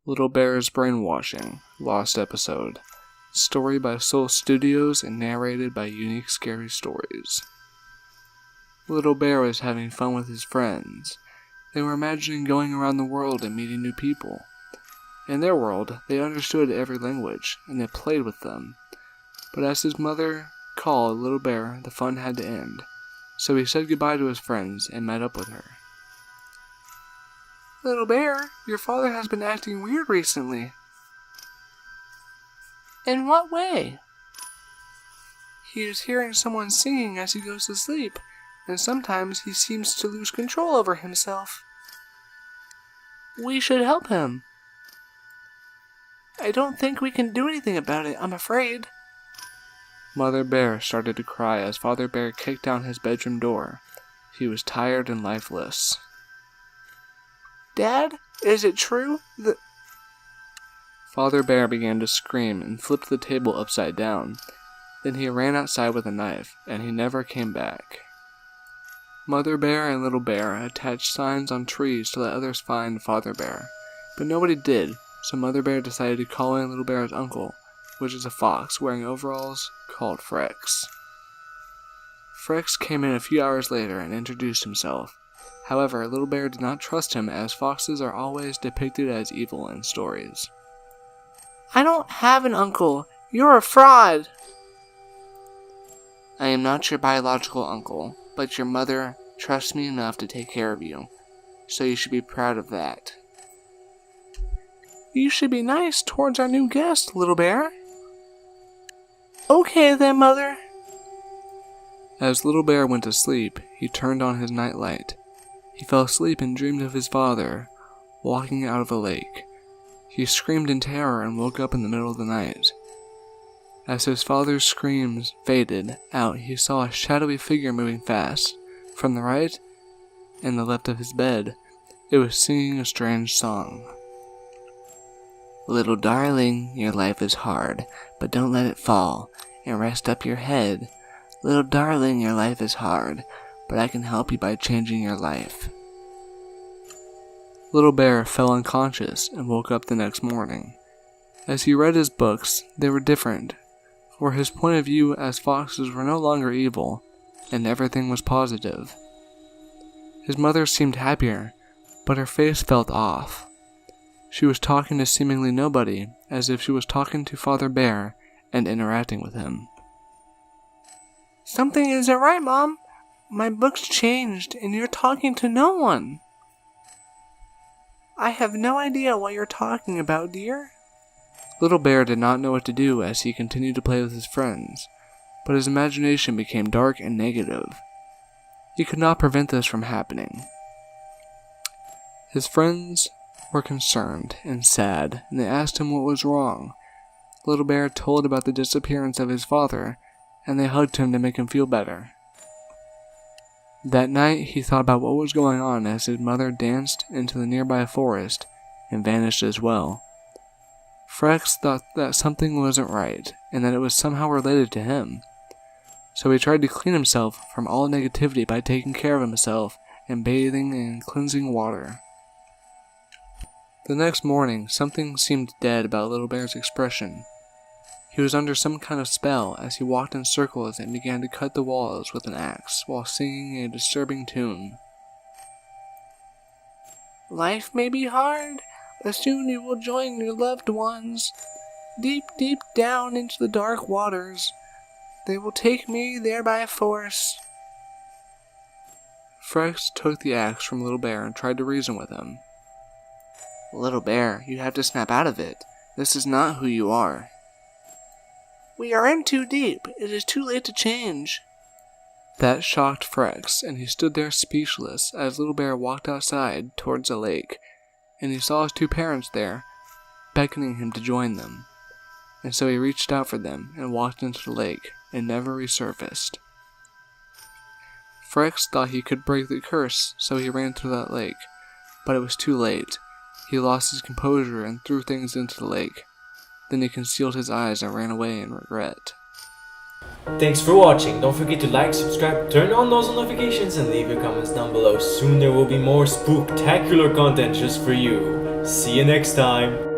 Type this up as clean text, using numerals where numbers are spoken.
Bears Brainwashing, Lost Episode. Story by soulzstudios and narrated by UniqueScaryStories. Little Bear was having fun with his friends. They were imagining going around the world and meeting new people. In their world, they understood every language, and they played with them. But as his mother called Little Bear, the fun had to end. So he said goodbye to his friends and met up with her. "Little Bear, your father has been acting weird recently." "In what way?" "He is hearing someone singing as he goes to sleep, and sometimes he seems to lose control over himself." "We should help him." "I don't think we can do anything about it, I'm afraid." Mother Bear started to cry as Father Bear kicked down his bedroom door. He was tired and lifeless. "Dad, is it true that—" Father Bear began to scream and flipped the table upside down. Then he ran outside with a knife, and he never came back. Mother Bear and Little Bear attached signs on trees to let others find Father Bear, but nobody did, so Mother Bear decided to call in Little Bear's uncle, which is a fox wearing overalls called Frex. Frex came in a few hours later and introduced himself. However, Little Bear did not trust him as foxes are always depicted as evil in stories. "I don't have an uncle. You're a fraud." "I am not your biological uncle, but your mother trusts me enough to take care of you, so you should be proud of that." "You should be nice towards our new guest, Little Bear." "Okay then, Mother." As Little Bear went to sleep, he turned on his nightlight. He fell asleep and dreamed of his father, walking out of a lake. He screamed in terror and woke up in the middle of the night. As his father's screams faded out, he saw a shadowy figure moving fast. From the right and the left of his bed, it was singing a strange song. "Little darling, your life is hard, but don't let it fall, and rest up your head. Little darling, your life is hard, but I can help you by changing your life." Little Bear fell unconscious and woke up the next morning. As he read his books, they were different, for his point of view as foxes were no longer evil, and everything was positive. His mother seemed happier, but her face felt off. She was talking to seemingly nobody, as if she was talking to Father Bear and interacting with him. "Something isn't right, Mom. My book's changed, and you're talking to no one." "I have no idea what you're talking about, dear." Little Bear did not know what to do as he continued to play with his friends, but his imagination became dark and negative. He could not prevent this from happening. His friends were concerned and sad, and they asked him what was wrong. Little Bear told about the disappearance of his father, and they hugged him to make him feel better. That night, he thought about what was going on as his mother danced into the nearby forest and vanished as well. Frex thought that something wasn't right, and that it was somehow related to him. So he tried to clean himself from all negativity by taking care of himself and bathing in cleansing water. The next morning, something seemed dead about Little Bear's expression. He was under some kind of spell as he walked in circles and began to cut the walls with an axe while singing a disturbing tune. "Life may be hard, but soon you will join your loved ones. Deep, deep down into the dark waters. They will take me there by force." Frex took the axe from Little Bear and tried to reason with him. "Little Bear, you have to snap out of it. This is not who you are." "We are in too deep. It is too late to change." That shocked Frex, and he stood there speechless as Little Bear walked outside towards a lake, and he saw his two parents there, beckoning him to join them. And so he reached out for them and walked into the lake and never resurfaced. Frex thought he could break the curse, so he ran to that lake, but it was too late. He lost his composure and threw things into the lake. Then he concealed his eyes and ran away in regret. Thanks for watching. Don't forget to like, subscribe, turn on those notifications, and leave your comments down below. Soon there will be more spooktacular content just for you. See you next time.